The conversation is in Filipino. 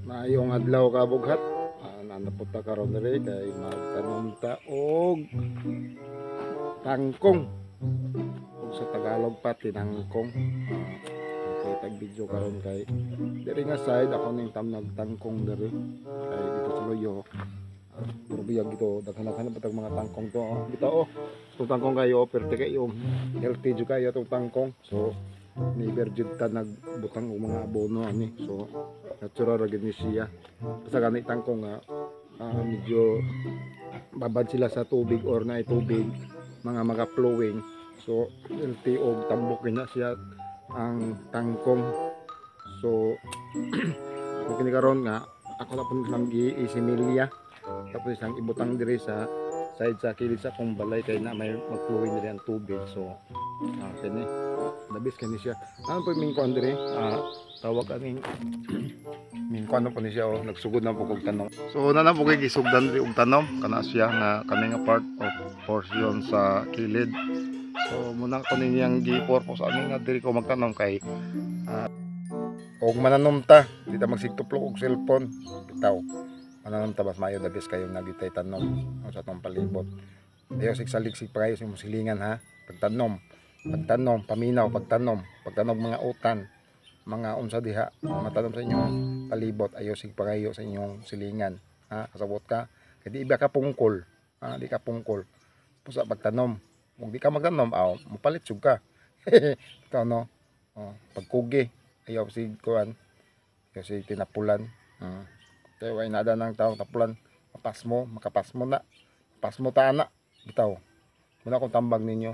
Maayong adlaw kabughat. Nanapot ta karon diri kay magtanom ta og tangkong. Ug sa Tagalog pa tinangkong. Okay, tag video karon kay diri nga side ako ning tamnag tangkong diri. Kay dito sa Loyo. Puro biyag ito, daghan-daghan pa tag mga tangkong to. Bitaw oh. Itong tangkong kayo, pero kayo healthy jud kayo itong tangkong. So never jud ta nagbutang og mga abono ani. So natural ra gid ni siya. Basta gani tangkong nga medyo babad sila sa tubig or na tubig, mga flowing. So healthy og tambok niya siya ang tangkong. So kini karon nga ako na pun lang giisimilya tapos isang ibutang diri sa side sa kilid sa kong balay kay na may mag-flowing diri ang tubig. So kini labis kani siya. Ano po mingkuan diri? Tawag aning mingkuan na po ni siya nagsugod na po kog tanom. So na po kay gisugdan diri og tanom kana siya nga kani nga part of portion sa kilid. So muna ko niyang gi-purpose ani nga diri ko magtanom kay og mananom ta, di ta magsigtuplok og cellphone. Bitaw. Mananom ta mas maayo dabis kayo nagitay tanom sa atong palibot. Ayo sigsaligsig pa kayo sa musilingan ha. Pagtanom, paminaw, pagtanom mga utan, mga unsa diha matanom sa inyong palibot, ayo sig pa kayo sa inyong silingan ha. Kasabot ka kay di iba ka pungkol. Di ka pungkol. Pusa pagtanom. Kung di ka magtanom, mapalit jud ka. Ito no. Pagkugi ayaw si kuan kasi tinapulan kaya way nada ng tao tapulan makapas mo na pas mo ta ana bitaw muna kung tambag ninyo